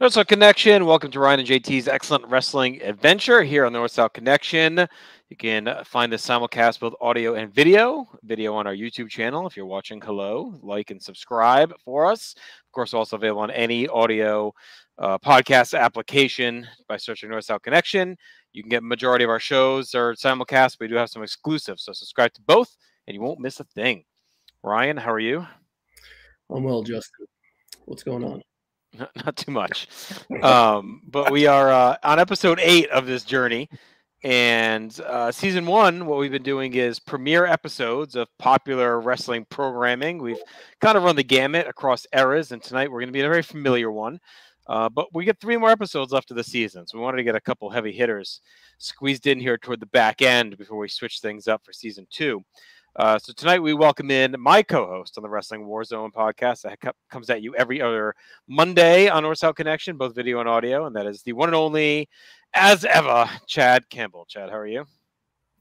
North South Connection. Welcome to Ryan and JT's excellent wrestling adventure here on the North South Connection. You can find the simulcast both audio and video. Video on our YouTube channel. If you're watching, hello, like and subscribe for us. Of course, also available on any audio podcast application by searching North South Connection. You can get majority of our shows or simulcast. We do have some exclusives, so subscribe to both, and you won't miss a thing. Ryan, how are you? I'm well, Justin. What's going on? Not too much. But we are on episode 8 of this journey. And season 1, what we've been doing is premiere episodes of popular wrestling programming. We've kind of run the gamut across eras. And tonight we're going to be a very familiar one. But we get 3 more episodes left of the season. So we wanted to get a couple heavy hitters squeezed in here toward the back end before we switch things up for season 2. So tonight we welcome in my co-host on the Wrestling Warzone podcast that comes at you every other Monday on North South Connection, both video and audio, and that is the one and only, as ever, Chad Campbell. Chad, how are you?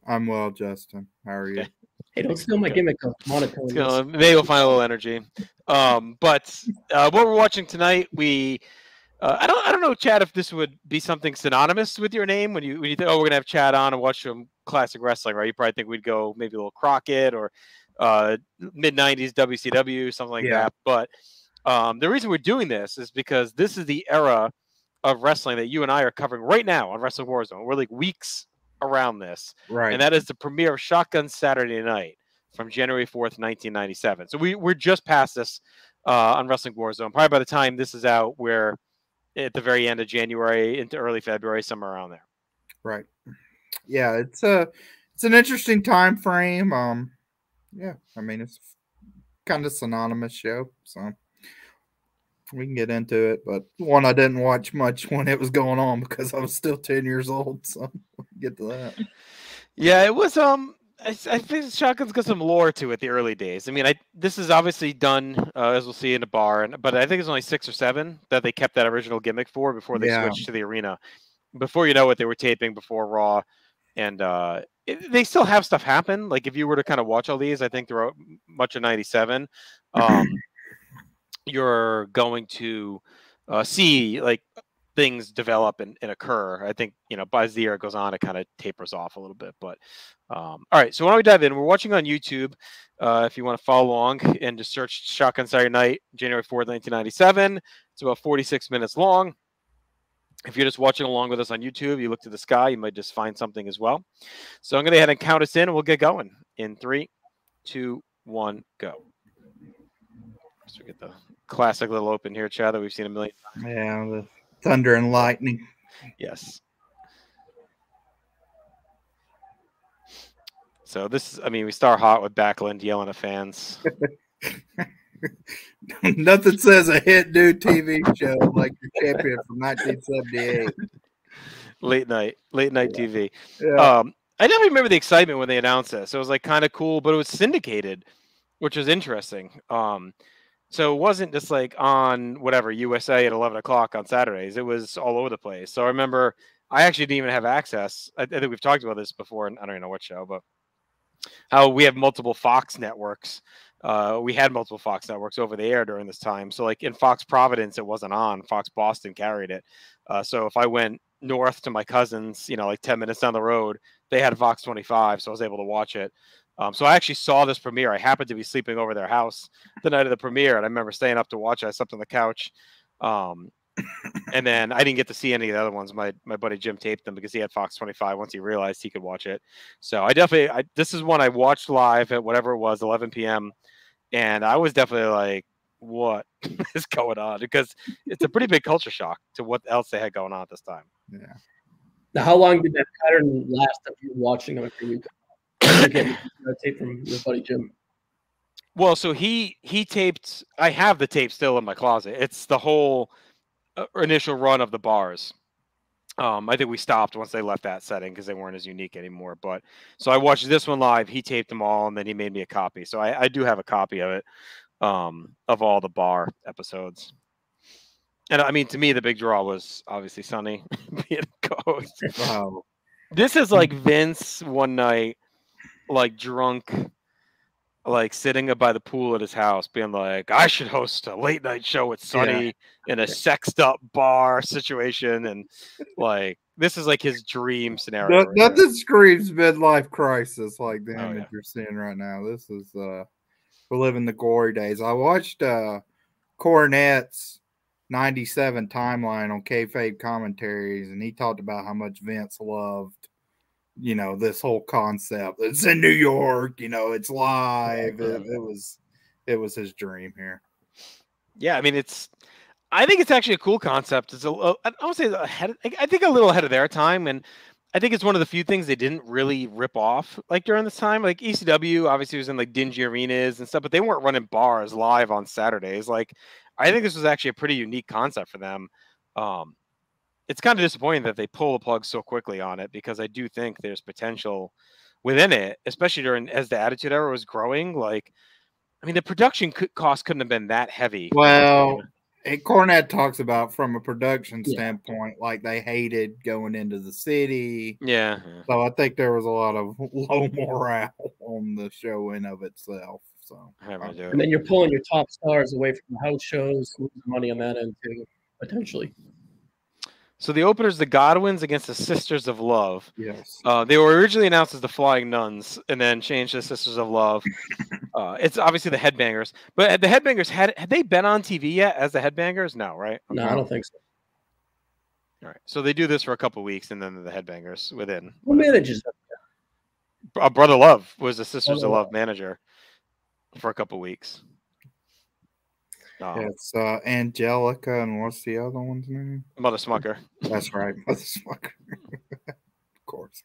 I'm well, Justin. How are you? Hey, don't steal my gimmick of monotone. Maybe we'll find a little energy. But what we're watching tonight, I don't know, Chad, if this would be something synonymous with your name when you think, oh, we're gonna have Chad on and watch some classic wrestling, right? You probably think we'd go maybe a little Crockett or mid '90s WCW, something like that. But the reason we're doing this is because this is the era of wrestling that you and I are covering right now on Wrestling Warzone. We're like weeks around this, Right? And that is the premiere of Shotgun Saturday Night from January 4th, 1997. So we're just past this on Wrestling Warzone. Probably by the time this is out, we're at the very end of January into early February, somewhere around there. Right. Yeah, it's an interesting time frame. Yeah, I mean it's kind of synonymous show, so we can get into it. But one I didn't watch much when it was going on because I was still 10 years old, so we'll get to that. Yeah, it was I think Shotgun's got some lore to it. The early days. I mean, this is obviously done as we'll see in a bar, but I think it's only 6 or 7 that they kept that original gimmick for before they switched to the arena. Before you know it, they were taping before Raw, and they still have stuff happen. Like if you were to kind of watch all these, I think throughout much of '97, you're going to see like things develop and occur. I think, as the year goes on, it kind of tapers off a little bit. But all right, so why don't we dive in? We're watching on YouTube. If you want to follow along and just search Shotgun Saturday Night, January 4th, 1997. It's about 46 minutes long. If you're just watching along with us on YouTube, you look to the sky, you might just find something as well. So I'm going to go ahead and count us in, and we'll get going in 3, 2, 1, go. So we get the classic little open here, Chad, that we've seen a million times. Yeah, the thunder and lightning. Yes. So this is, we start hot with Backlund yelling at fans. Nothing says a hit new TV show like the champion from 1978. Late night TV. Yeah. I never remember the excitement when they announced this. It was like kind of cool, but it was syndicated, which was interesting. So it wasn't just like on whatever USA at 11 o'clock on Saturdays. It was all over the place. So I remember I actually didn't even have access. I think we've talked about this before, and I don't even know what show, but how we have multiple Fox networks. We had multiple Fox networks over the air during this time. So like in Fox Providence, it wasn't on. Fox Boston carried it. So if I went north to my cousins, like 10 minutes down the road, they had Fox 25. So I was able to watch it. So I actually saw this premiere. I happened to be sleeping over their house the night of the premiere, and I remember staying up to watch it. I slept on the couch. And then I didn't get to see any of the other ones. My buddy Jim taped them because he had Fox 25 once he realized he could watch it. So this is one I watched live at whatever it was, 11 p.m. And I was definitely like, what is going on? Because it's a pretty big culture shock to what else they had going on at this time. Yeah. Now, how long did that pattern last after you were watching them after you get tape from your buddy Jim? Well, so he taped. I have the tape still in my closet. It's the whole initial run of the bars. I think we stopped once they left that setting because they weren't as unique anymore. But so I watched this one live. He taped them all, and then he made me a copy. So I do have a copy of it, of all the bar episodes. And to me, the big draw was obviously Sonny being co-host. Wow. This is like Vince one night, like drunk, like sitting by the pool at his house, being like, "I should host a late night show with Sonny in a sexed up bar situation," and like this is like his dream scenario. Nothing screams midlife crisis like the Oh, image yeah. you're seeing right now. This is we're living the glory days. I watched Cornette's 97 timeline on kayfabe commentaries, and he talked about how much Vince loved, this whole concept. It's in New York, it's live. It was his dream here. Yeah, I mean, I think it's actually a cool concept. It's I don't say ahead. I think a little ahead of their time, and I think it's one of the few things they didn't really rip off like during this time. Like ECW obviously was in like dingy arenas and stuff, but they weren't running bars live on Saturdays. Like, I think this was actually a pretty unique concept for them. It's kind of disappointing that they pull the plug so quickly on it, because I do think there's potential within it, especially as the Attitude Era was growing. Like, I mean, the production cost couldn't have been that heavy. Well, Cornette talks about from a production standpoint, like they hated going into the city. Yeah. So I think there was a lot of low morale on the show in of itself. So, and then you're pulling your top stars away from the house shows, losing money on that end too, potentially. So the opener's the Godwins against the Sisters of Love. Yes. They were originally announced as the Flying Nuns and then changed to Sisters of Love. It's obviously the Headbangers. But the Headbangers, had they been on TV yet as the Headbangers? No, right? No, I don't think so. All right. So they do this for a couple weeks, and then the Headbangers within. Who manages them? Brother Love was the Sisters of Love manager for a couple weeks. It's Angelica, and what's the other one's name? Mother Smucker. That's right, Mother Smucker. Of course.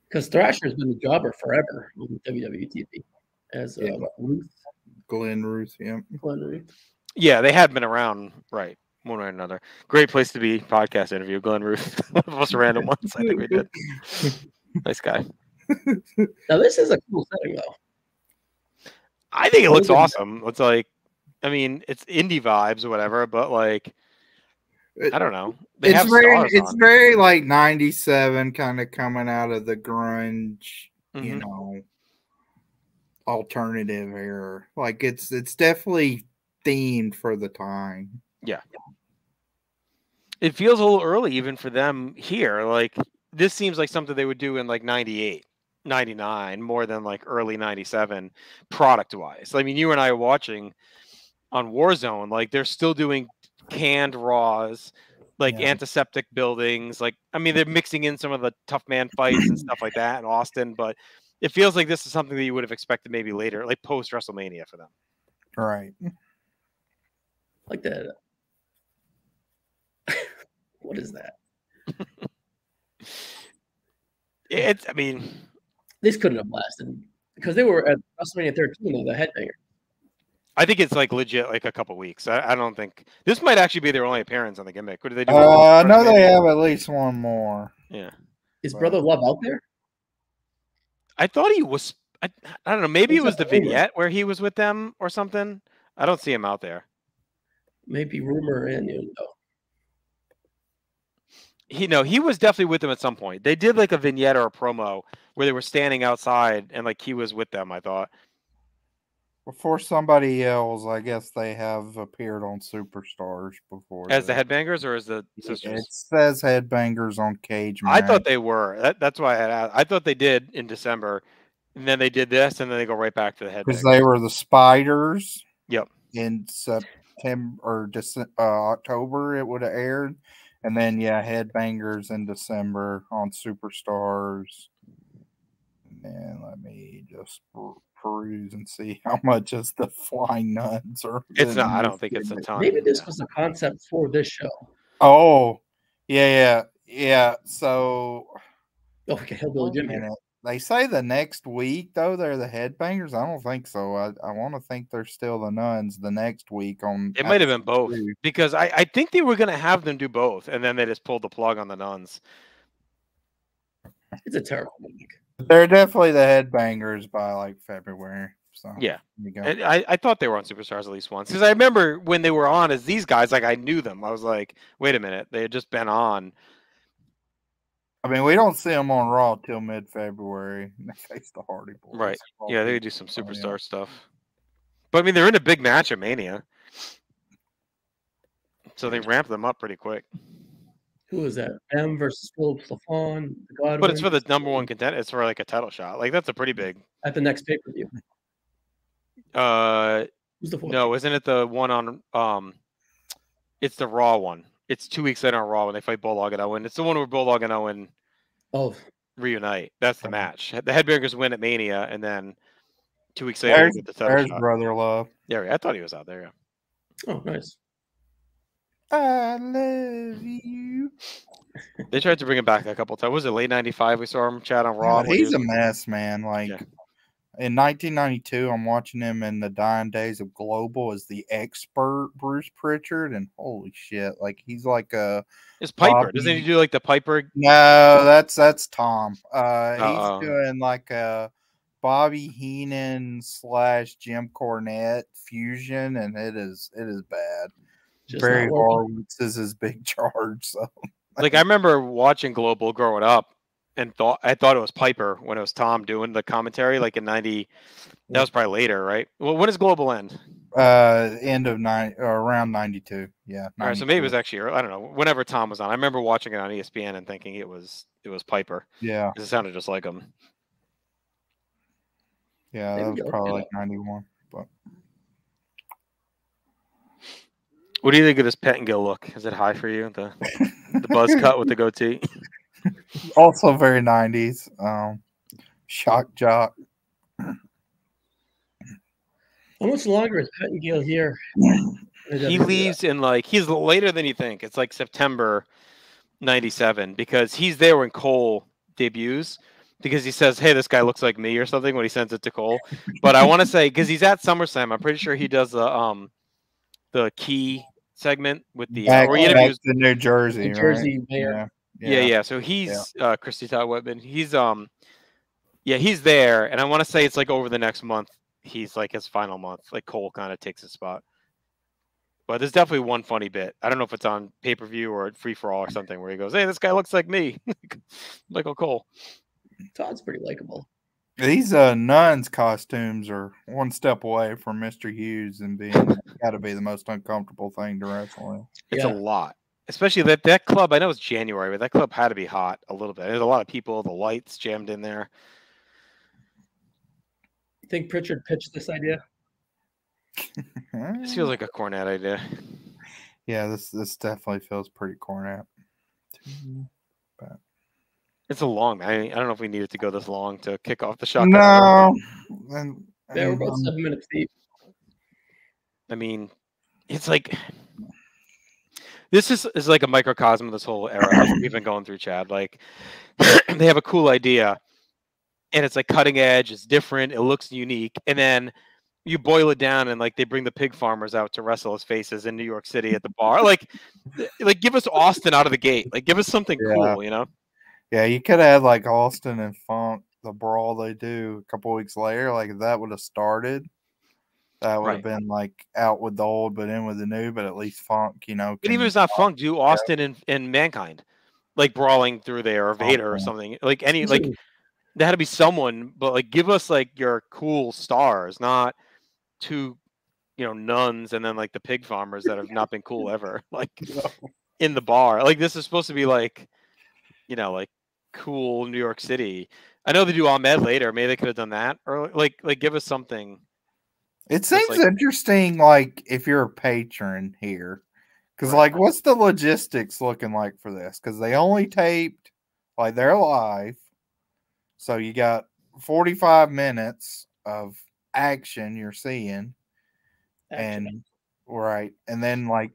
Because Thrasher's been the jobber forever on WWE TV. As Ruth. Glenn Ruth, yeah. Glenn Ruth. Yeah, they have been around, right, one way or another. Great place to be, podcast interview. Glenn Ruth. One of the most random ones I think we did. Nice guy. Now, this is a cool setting, though. I think it looks awesome. It's like, I mean, it's indie vibes or whatever, but like, I don't know. It's very like 97, kind of coming out of the grunge, alternative era. Like it's definitely themed for the time. Yeah. It feels a little early even for them here. Like, this seems like something they would do in like 98, 99, more than like early 97 product wise. I mean, you and I are watching on Warzone, like they're still doing canned raws, like antiseptic buildings. Like, I mean, they're mixing in some of the tough man fights and stuff like that in Austin, but it feels like this is something that you would have expected maybe later, like post WrestleMania for them. Right. Like that. What is that? I mean, this couldn't have lasted because they were at WrestleMania 13 the Headbanger. I think it's like legit, like a couple weeks. I don't think this might actually be their only appearance on the gimmick. What do they do? No, they have at least one more. Yeah. Is Brother Love out there? I thought he was. I don't know. Maybe it was the vignette where he was with them or something. I don't see him out there. Maybe rumor and he was definitely with them at some point. They did like a vignette or a promo where they were standing outside and like he was with them, I thought. Before somebody else, I guess they have appeared on Superstars before. As the Headbangers or as the Sisters? It says Headbangers on Cage Match. I thought they were. That's why I had asked. I thought they did in December, and then they did this, and then they go right back to the Headbangers. Because they were the Spiders. Yep. In September or October, it would have aired. And then, Headbangers in December on Superstars. And let me just peruse and see how much is the Flying Nuns are. It's not. I don't think it's a ton. Maybe this was the concept for this show. Oh, yeah. So, okay, Hillbilly Jim here. They say the next week though they're the Headbangers. I don't think so. I want to think they're still the Nuns the next week on. It might have been both because I think they were going to have them do both, and then they just pulled the plug on the Nuns. It's a terrible week. They're definitely the Headbangers by like February. So yeah, I thought they were on Superstars at least once because I remember when they were on as these guys, like I knew them. I was like, wait a minute, they had just been on. I mean, we don't see them on Raw till mid-February. They face the Hardy Boys. Right. Yeah, they do some Oh, superstar yeah. stuff. But I mean, they're in a big match at Mania, so they ramp them up pretty quick. Who is that? M versus Phillips LaFawn, the Godwins. But it's for the number one contender. It's for like a title shot. Like that's a pretty big. At the next pay-per-view. Who's the fourth? No, isn't it the one on It's the Raw one. It's 2 weeks later on Raw when they fight Bulldog and Owen. It's the one where Bulldog and Owen reunite. That's the match. The Headbangers win at Mania, and then 2 weeks later they get the title There's shot. Brother Love. Yeah, I thought he was out there. Yeah. Oh, nice. I love you. They tried to bring him back a couple times. Was it late '95? We saw him chat on Raw. He's a mess, man. Like in 1992, I'm watching him in the dying days of Global as the expert Bruce Pritchard, and holy shit, like he's like a. It's Piper. Doesn't he do like the Piper? No, that's Tom. Uh-oh. He's doing like a Bobby Heenan / Jim Cornette fusion, and it is bad. Barry Horowitz is his big charge. So, like I remember watching Global growing up, and I thought it was Piper when it was Tom doing the commentary, like in '90. That was probably later, right? Well, when does Global end? End of around '92. Yeah. All right, so maybe it was actually, I don't know, whenever Tom was on. I remember watching it on ESPN and thinking it was Piper. Yeah. It sounded just like him. Yeah, that was probably like '91. But what do you think of this Pettengil look? Is it high for you? The buzz cut with the goatee. Also very '90s. Shock jock. How much longer is Pettengil here? He leaves in he's later than you think. It's like September '97 because he's there when Cole debuts. Because he says, "Hey, this guy looks like me" or something when he sends it to Cole. But I want to say because he's at SummerSlam, I'm pretty sure he does the key segment with the where he interviews the New Jersey, New Jersey right? mayor. Yeah. So he's Christy Todd Whitman. He's he's there, and I want to say it's like over the next month. He's like his final month. Like Cole kind of takes his spot. But there's definitely one funny bit. I don't know if it's on pay-per-view or free for all or something where he goes, "Hey, this guy looks like me," Michael Cole. Todd's pretty likable. These nuns costumes are one step away from Mr. Hughes and being got to be the most uncomfortable thing to wrestle in. It's a lot, especially that club. I know it's January, but that club had to be hot a little bit. There's a lot of people. The lights jammed in there. You think Pritchard pitched this idea? This feels like a Cornette idea. Yeah, this definitely feels pretty Cornette. But it's a long. I don't know if we needed to go this long to kick off the shotgun. No, we're about 7 minutes deep. I mean, it's like this is like a microcosm of this whole era we've been going through, Chad. Like they have a cool idea, and it's like cutting edge. It's different. It looks unique, and then you boil it down, and like they bring the pig farmers out to wrestle as faces in New York City at the bar. Like give us Austin out of the gate. Like give us something cool, you know. Yeah, you could have had like Austin and Funk, the brawl they do a couple weeks later. Like if that would have started, that would have been like out with the old but in with the new. But at least Funk, you know. But even if it's not Funk, do Austin and Mankind, like brawling through there, or Vader or something. Like there had to be someone. But like give us like your cool stars, not two, nuns and then like the pig farmers that have not been cool ever. Like in the bar. Like this is supposed to be like, like cool New York City. I know they do Ahmed later. Maybe they could have done that, or like give us something. It seems interesting, like if you're a patron here, because like what's the logistics looking like for this? Because they only taped like they're live, so you got 45 minutes of action you're seeing, and then like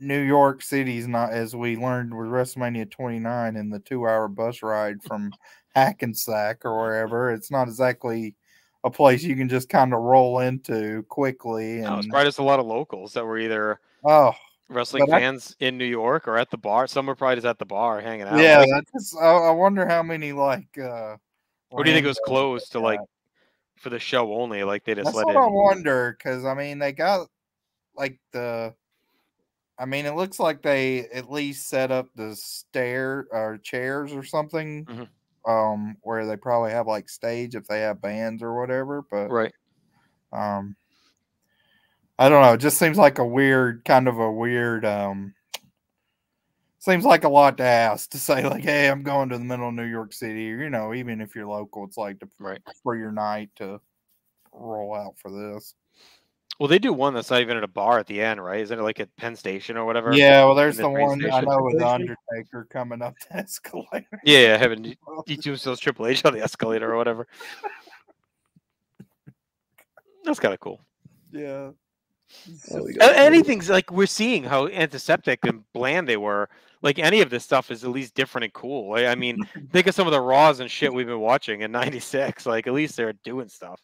New York City's not, as we learned with WrestleMania 29 and the 2-hour bus ride from Hackensack or wherever. It's not exactly a place you can just kind of roll into quickly. And it's probably just a lot of locals that were either wrestling fans in New York or at the bar. Some were probably just at the bar hanging out. Yeah, I wonder how many like. Or do you think it was closed to like for the show only? Like they just That's what I wonder, because I mean they got like I mean, it looks like they at least set up the stair or chairs or something, where they probably have like stage if they have bands or whatever. But Right. I don't know. It just seems like a weird, seems like a lot to ask to say like, hey, I'm going to the middle of New York City. You know, even if you're local, it's like for your night to roll out for this. Well, they do one that's not even at a bar at the end, right? Isn't it like at Penn Station or whatever? Yeah, well, there's the the train one I station? know with Undertaker coming up the escalator. Yeah, having he tombstones Triple H on the escalator or whatever. That's kind of cool. Yeah. Anything's like we're seeing how antiseptic and bland they were. Like any of this stuff is at least different and cool. Like, I mean, think of some of the Raws and shit we've been watching in '96. Like at least they're doing stuff.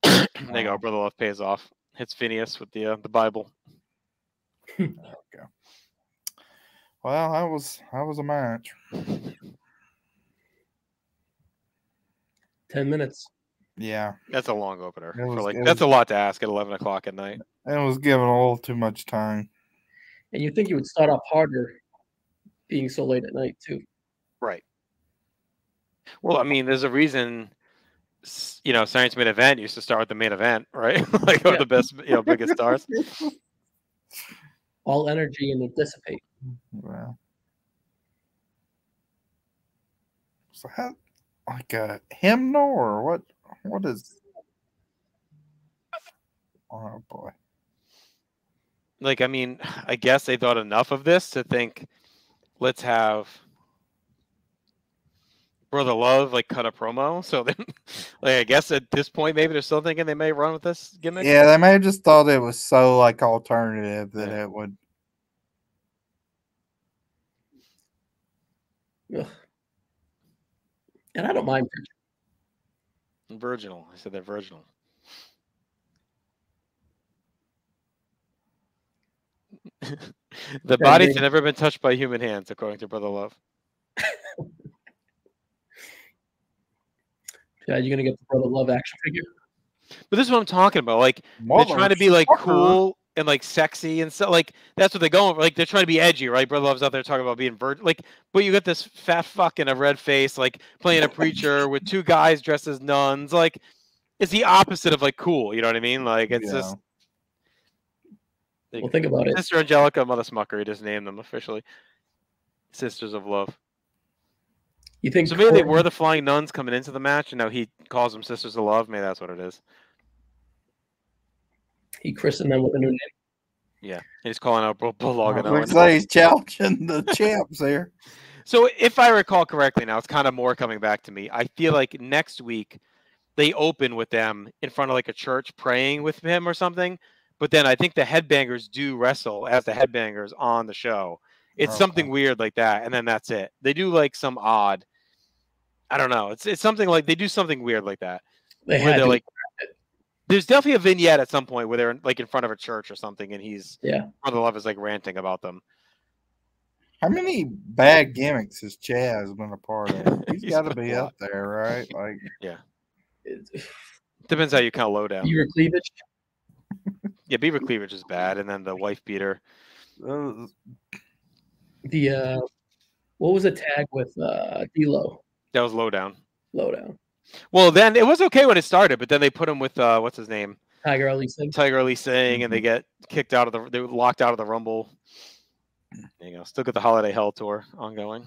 There you go. Brother Love pays off. Hits Phineas with the Bible. Okay. Well, that was a match. 10 minutes. Yeah, that's a long opener. That's a lot to ask at 11 o'clock at night. It was given a little too much time. And you think you would start off harder, being so late at night too. Right. Well, I mean, there's a reason. You know, Science Main Event used to start with the main event, right? Like the best, biggest stars. All energy and it dissipate. Wow. So how, like a hymnal or what? What is? Oh boy. Like, I mean, I guess they thought enough of this to think, let's have Brother Love like cut a promo. So then, like, I guess at this point, maybe they're still thinking they may run with this gimmick. Yeah, they may have just thought it was so like alternative that it would. Ugh. And I don't mind Virginal. I said they're virginal. The bodies have never been touched by human hands, according to Brother Love. Yeah, you're gonna get the Brother Love action figure. But this is what I'm talking about. Like they're trying to be like cool and like sexy and stuff. Like that's what they're going for. Like they're trying to be edgy, right? Brother Love's out there talking about being virgin. Like, but you got this fat fuck in a red face, like playing a preacher with two guys dressed as nuns. Like it's the opposite of like cool. You know what I mean? Like it's just. Well, think about it. Sister Angelica, Mother Smucker. He just named them officially. Sisters of Love. You think so? Maybe they were the flying nuns coming into the match, and now he calls them Sisters of Love. Maybe that's what it is. He christened them with a new name. Yeah, he's calling out Bulldog and Owen. Like he's challenging the champs there. So if I recall correctly, now it's kind of more coming back to me. I feel like next week they open with them in front of like a church praying with him or something. But then I think the Headbangers do wrestle as the Headbangers on the show. It's something weird like that, and then that's it. They do like some odd. I don't know. It's something like they do something weird like that. They're like. There's definitely a vignette at some point where they're like in front of a church or something, and Brother Love is like ranting about them. How many bad gimmicks has Chaz been a part of? He's got to be up there, right? Like, yeah. Depends how you count lowdown. Beaver cleavage. Yeah, beaver cleavage is bad, and then the wife beater. The what was the tag with D-Lo? That was lowdown. Lowdown. Well, then it was okay when it started, but then they put him with what's his name? Tiger Ali Singh. Tiger Ali Singh, and they get kicked out of they were locked out of the Rumble. There you go. Still got the Holiday Hell tour ongoing.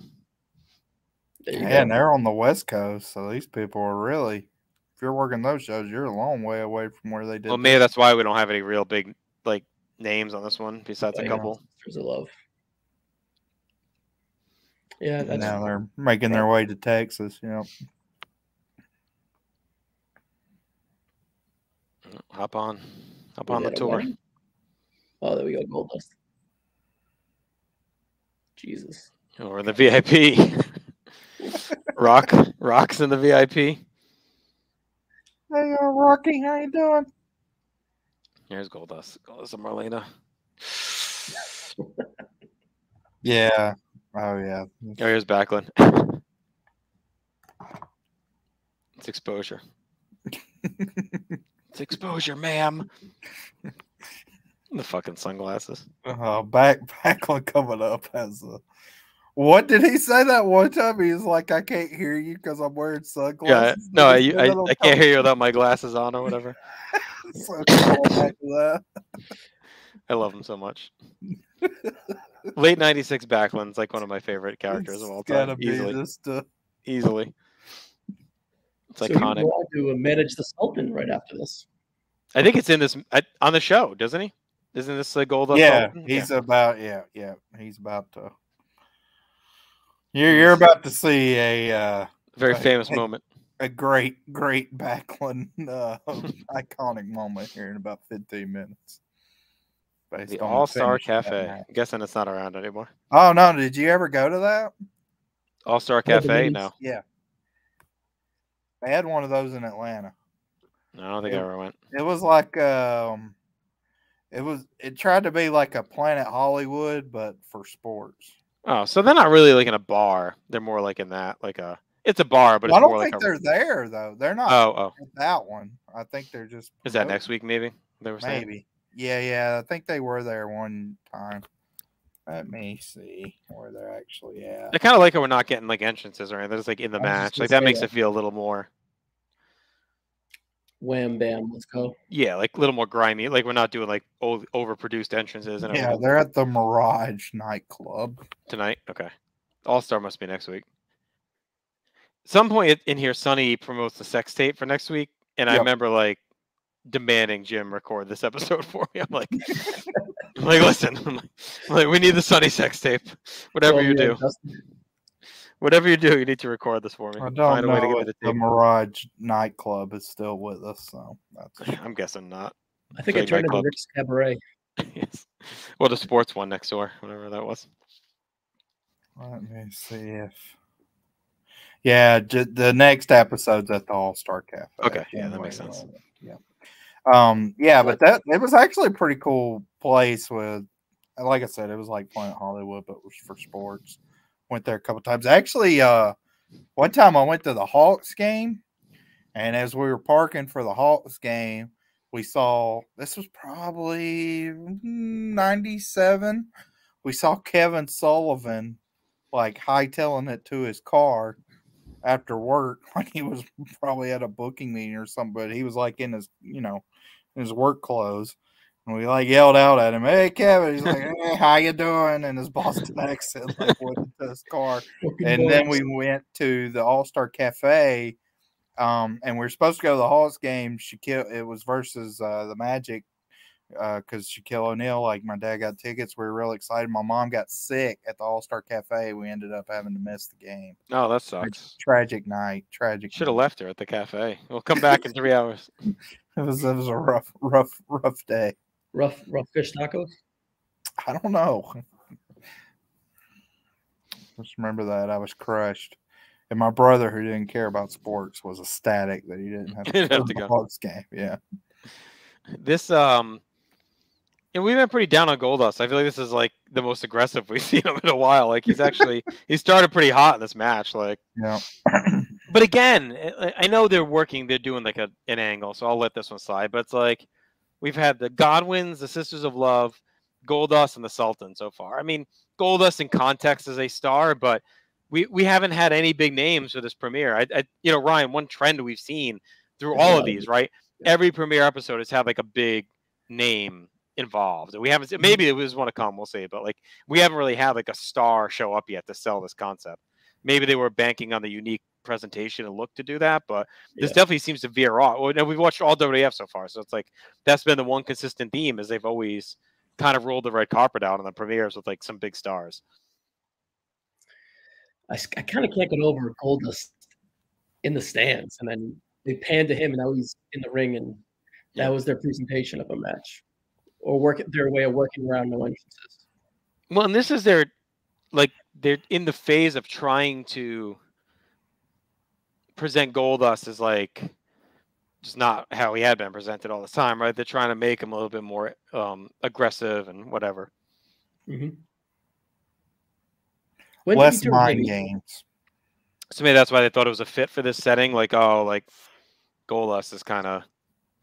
Yeah, and they're on the West Coast, so these people are really. If you're working those shows, you're a long way away from where they did. Well, maybe that's why we don't have any real big like names on this one, besides a couple. Sisters of Love. Yeah, that's now they're making their way to Texas. You know. Hop on the tour. Oh, there we go, Goldust. Jesus. Oh, we're in the VIP. Rock's in the VIP. Hey, Rocky, how you doing? Here's Goldust. Goldust and Marlena. Yeah. Oh, yeah. Oh, here's Backlund. It's exposure. It's exposure, ma'am. The fucking sunglasses. Backlund coming up as a. What did he say that one time? He was like, "I can't hear you because I'm wearing Yeah, sunglasses." no, I can't hear you without my glasses on or whatever. So going back to that. I love him so much. Late '96 Backlund's like one of my favorite characters of all time. Easily. It's so iconic. He will to manage the Sultan right after this. I think it's in this on the show, doesn't he? Isn't this the Gold? Yeah, he's about. Yeah, he's about to. You're about to see a very famous moment. A great Backlund iconic moment here in about 15 minutes. The All-Star Cafe. I'm guessing it's not around anymore. Oh no! Did you ever go to that All-Star Cafe? No. Yeah, they had one of those in Atlanta. No, I don't think I ever went. It was like it tried to be like a Planet Hollywood, but for sports. Oh, so they're not really like in a bar. They're more like in that, it's a bar, but it's more like I don't think they're there though. They're not. Oh, that one. I think they're just. Is that next week? Maybe they were saying. Maybe. Yeah. I think they were there one time. Let me see where they're actually at. I kind of like how we're not getting like entrances or anything. They're just like in the match. Like that makes it feel a little more. Wham bam, let's go. Yeah, like a little more grimy. Like we're not doing like overproduced entrances. And yeah, they're at the Mirage nightclub tonight. Okay, All-Star must be next week. Some point in here, Sonny promotes the sex tape for next week, and I remember like demanding Jim record this episode for me. I'm like, listen, I'm like, we need the Sonny sex tape. Whatever you do. Whatever you do, you need to record this for me. I don't know if the Mirage nightclub is still with us, so I'm guessing not. I think it turned into Rick's Cabaret. Yes. Well, the sports one next door, whatever that was. Let me see if. Yeah, the next episode's at the All-Star Cafe. Okay, yeah, that makes sense. Yeah. But it was actually a pretty cool place with, like I said, it was like Planet Hollywood, but it was for sports. Went there a couple times. Actually, one time I went to the Hawks game, and as we were parking for the Hawks game, we saw, this was probably 97. We saw Kevin Sullivan like hightailing it to his car after work, like he was probably at a booking meeting or something, but he was like in his, in his work clothes. And we like yelled out at him, "Hey, Kevin!" He's like, "Hey, how you doing?" And his Boston accent like went to his car. And then we went to the All-Star Cafe, and we were supposed to go to the Hawks game. It was versus the Magic, because Shaquille O'Neal. Like my dad got tickets. We were real excited. My mom got sick at the All-Star Cafe. We ended up having to miss the game. Oh, that sucks. Tragic night. Tragic. Should have left her at the cafe. We'll come back in 3 hours. It was a rough day. Rough fish tacos? I don't know. Just remember that I was crushed. And my brother, who didn't care about sports, was ecstatic that he didn't have to go to the Hawks game. Yeah. This and we've been pretty down on Goldust. I feel like this is like the most aggressive we've seen him in a while. Like he started pretty hot in this match. Like, yeah. But again, I know they're doing like an angle, so I'll let this one slide. But it's like we've had the Godwins, the Sisters of Love, Goldust, and the Sultan so far. I mean, Goldust in context is a star, but we haven't had any big names for this premiere. Ryan, one trend we've seen through all of these, right? Every premiere episode has had like a big name involved. We haven't. Maybe it was one to come. We'll see. But like we haven't really had like a star show up yet to sell this concept. Maybe they were banking on the unique presentation and look to do that, but this definitely seems to veer off. Well, we've watched all WWF so far, so it's like that's been the one consistent theme is they've always kind of rolled the red carpet out on the premieres with like some big stars. I kind of can't get over Goldust in the stands, and then they panned to him, and now he's in the ring, and that was their presentation of a match, or their way of working around no entrances. Well, and this is they're in the phase of trying to present Goldust as like just not how he had been presented all the time, right? They're trying to make him a little bit more aggressive and whatever. Mm-hmm. Less mind games. So maybe that's why they thought it was a fit for this setting. Like, Goldust is kind of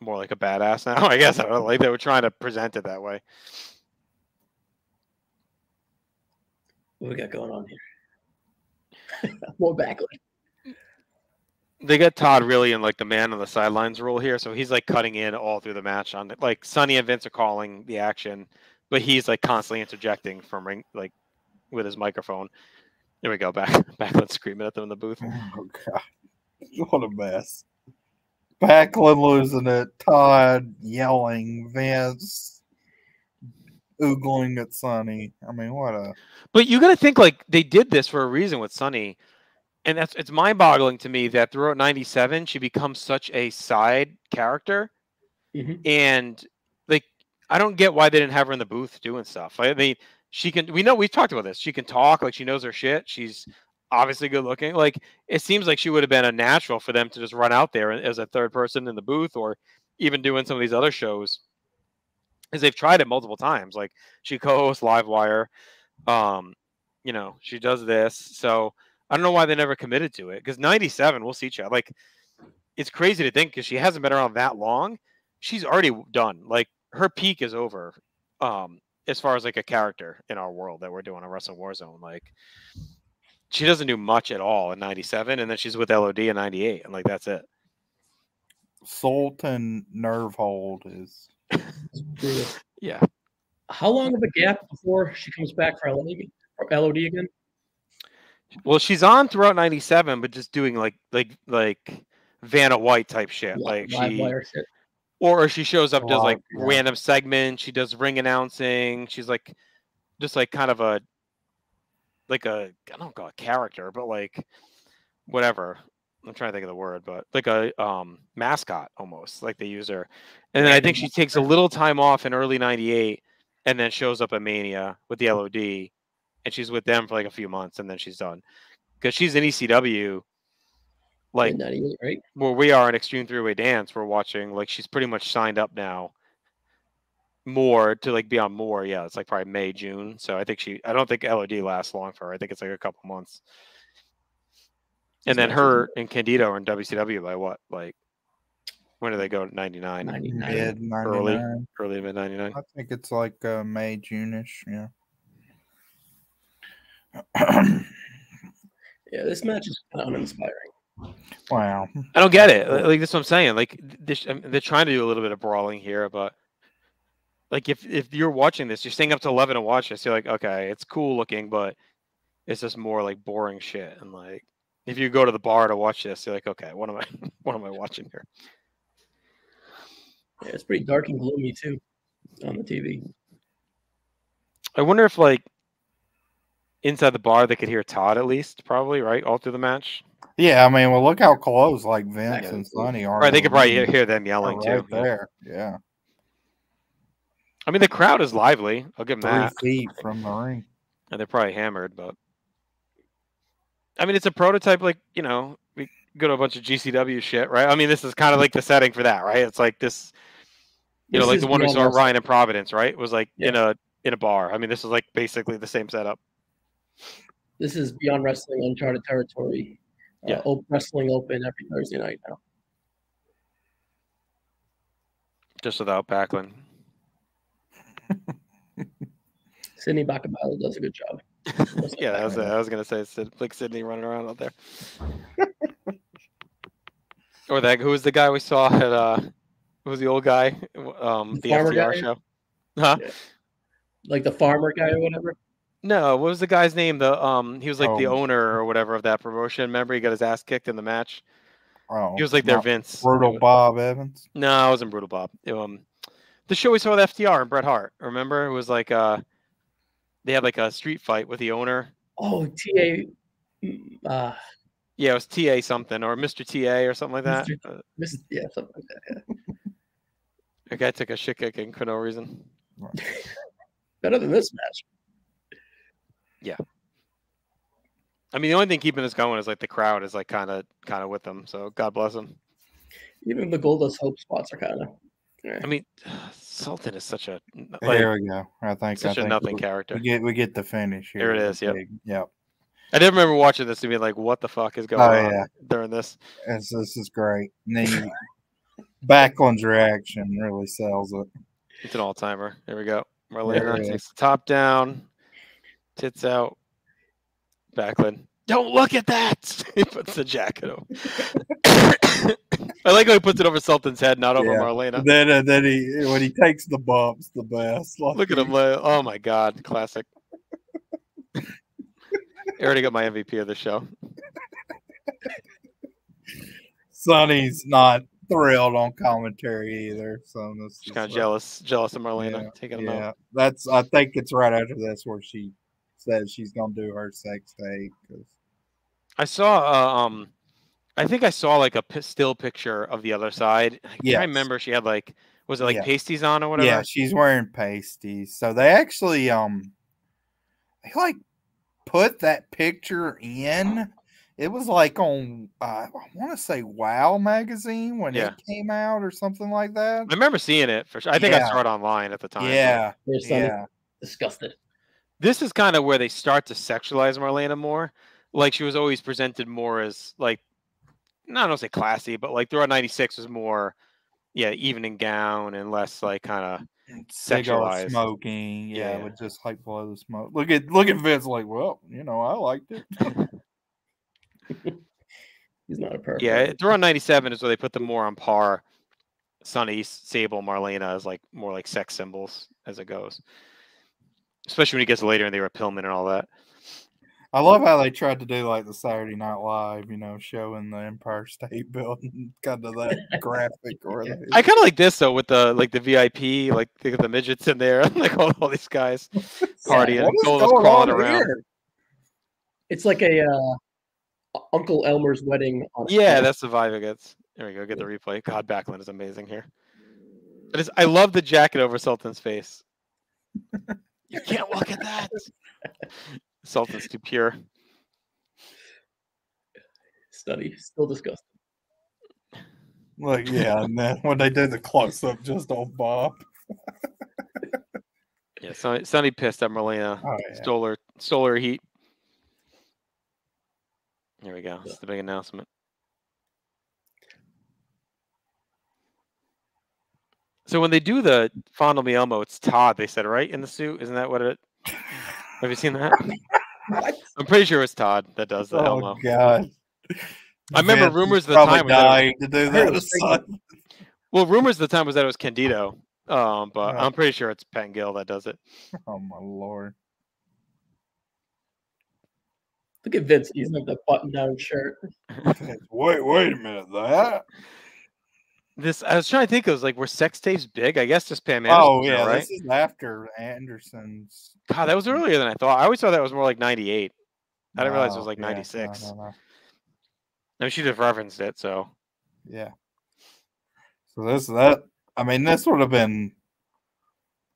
more like a badass now. I guess I don't know, like they were trying to present it that way. What we got going on here? More backlash. They got Todd really in like the man on the sidelines role here, so he's like cutting in all through the match. On like Sonny and Vince are calling the action, but he's like constantly interjecting from ring like with his microphone. There we go, Backlund screaming at them in the booth. Oh god, what a mess! Backlund losing it, Todd yelling, Vince oogling at Sonny. I mean, what a. But you got to think like they did this for a reason with Sonny. And it's mind-boggling to me that throughout '97 she becomes such a side character, and like I don't get why they didn't have her in the booth doing stuff. I mean, she can. We know we've talked about this. She can talk, like she knows her shit. She's obviously good looking. Like it seems like she would have been a natural for them to just run out there as a third person in the booth, or even doing some of these other shows, because they've tried it multiple times. Like she co-hosts Livewire, you know, she does this, so. I don't know why they never committed to it, because 97, we'll see, Chad. Like, it's crazy to think because she hasn't been around that long. She's already done. Like, her peak is over as far as, like, a character in our world that we're doing on Wrestling Warzone. Like, she doesn't do much at all in 97, and then she's with LOD in 98, and, like, that's it. Sultan nerve hold is... Yeah. How long of a gap before she comes back for LOD again? Well, she's on throughout '97, but just doing like Vanna White type shit. Yeah, like shit. Or she shows up, does like random segments. She does ring announcing. She's like, just like kind of a, like a, I don't call it character, but like, whatever. I'm trying to think of the word, but like a mascot almost. Like they use her, and then I think she takes a little time off in early '98, and then shows up at Mania with the LOD. And she's with them for like a few months, and then she's done. Because she's in ECW, like right? Where we are in Extreme Three-Way Dance, we're watching. Like she's pretty much signed up now. More to like be on more, yeah. It's like probably May, June. So I don't think LOD lasts long for her. I think it's like a couple months. And then her and Candido are in WCW by what? Like when do they go? 99. Mid 99. Early mid 99. I think it's like May, June-ish. Yeah. Yeah, this match is kind of uninspiring. Wow. I don't get it. Like that's what I'm saying. Like they're trying to do a little bit of brawling here, but like if you're watching this, you're staying up to 11 to watch this. You're like, okay, it's cool looking, but it's just more like boring shit. And like if you go to the bar to watch this, you're like, okay, what am I watching here? Yeah, it's pretty dark and gloomy too on the TV. I wonder if like inside the bar they could hear Todd at least, probably, right? All through the match. Yeah, I mean, well, look how close like Vince and Sonny are. Right, they could probably hear them yelling right too. There, yeah. I mean, the crowd is lively. I'll give them 3 that. feet from the ring, and they're probably hammered, but I mean, it's a prototype. Like we go to a bunch of GCW shit, right? I mean, this is kind of like the setting for that, right? It's like this, like the one we saw at Ryan in Providence, right? It was like in a bar. I mean, this is like basically the same setup. This is Beyond Wrestling, uncharted territory. Wrestling Open every Thursday night now. Just without Backlund. Sydney Bacabella does a good job. Yeah, I was gonna say like Sydney running around out there. Or who was the guy we saw at who was the old guy? The FTR show. Huh? Yeah. Like the farmer guy or whatever. No, what was the guy's name? He was like the owner or whatever of that promotion. Remember, he got his ass kicked in the match. Oh, he was like their Vince. Brutal Bob Evans. No, it wasn't Brutal Bob. The show we saw with FTR and Bret Hart. Remember, it was like they had like a street fight with the owner. Oh, TA. Yeah, it was TA something or Mr. TA or something like that. Yeah, something like that. Yeah. A guy took a shit kicking for no reason. Better than this match. Yeah. I mean, the only thing keeping us going is like the crowd is like kind of with them. So God bless them. Even the Goldust Hope spots are kind of. Yeah. I mean, Sultan is such a. There we go. I think nothing character. We get the finish here. There it is. Yep. Yep. I did remember watching this and being like, "What the fuck is going on during this?" This is great. And then Backlund's reaction really sells it. It's an all-timer. There we go. Marlena takes the top down, tits out. Backlund, don't look at that. He puts the jacket over. I like how he puts it over Sultan's head, not over Marlena. Then he when he takes the bumps, the best. Look at him. Oh my God, classic. I already got my MVP of the show. Sonny's not thrilled on commentary either, so this She's kind of jealous of Marlena taking him out. That's I think it's right after this where she says she's gonna do her sex tape. I saw I think I saw like a still picture of the other side. I remember she had like, was it like pasties on or whatever? Yeah, she's wearing pasties. So they actually they like put that picture in. It was like on I want to say Wow magazine when it came out or something like that. I remember seeing it for sure. I think I saw it online at the time. Yeah. Disgusted. This is kind of where they start to sexualize Marlena more. Like she was always presented more as like, I don't say classy, but like throughout '96 was more, evening gown and less like kind of sexualized. Smoking, with just like blow the smoke. Look at Vince like, well, I liked it. He's not a perfect. Yeah, throughout '97 is where they put them more on par. Sunny, Sable, Marlena as like more like sex symbols as it goes. Especially when he gets later and they were Pillman and all that. I love how they tried to do like the Saturday Night Live, showing the Empire State Building, kind of that graphic. I kind of like this though, with the VIP, like the midgets in there, like all these guys partying, crawling around. Here? It's like a Uncle Elmer's wedding. That's the vibe it gets. There we go. Get the replay. God, Backlund is amazing here. I love the jacket over Sultan's face. You can't look at that. Sultan's too pure. Study still disgusting. Like and then when they did the close up just on Bob. Sonny pissed at Marlena. Stole her heat. Here we go. It's the big announcement. So when they do the Fondle Me Elmo, it's Todd, they said, right? In the suit? Isn't that what it... Have you seen that? I'm pretty sure it's Todd that does the Elmo. Oh, God. I remember rumors at the time... to do that. Well, rumors at the time was that it was Candido. But I'm pretty sure it's Pettengil that does it. Oh, my Lord. Look at Vince. He's like the button-down shirt. Wait a minute. That? I was trying to think. It was like, were sex tapes big? I guess just Pam Anderson. Oh, yeah. Right? This is after Anderson's. God, that was earlier than I thought. I always thought that was more like 98. I didn't realize it was like 96. No. I mean, she just referenced it, so. Yeah. So this would have been.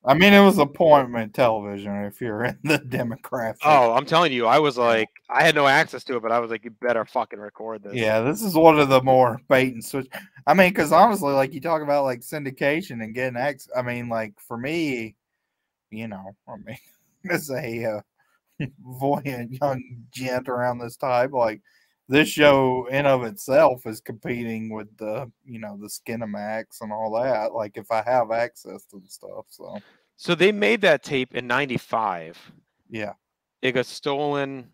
I mean, it was appointment television if you're in the demographic. Oh, I'm telling you, I was like, I had no access to it, but I was like, you better fucking record this. Yeah, this is one of the more bait and switch. I mean, because honestly, like you talk about like syndication and getting access. I mean, like for me, as a voyant young gent around this time, like this show in of itself is competing with the, the Skinamax and all that. Like if I have access to the stuff, so they made that tape in '95. Yeah, it got stolen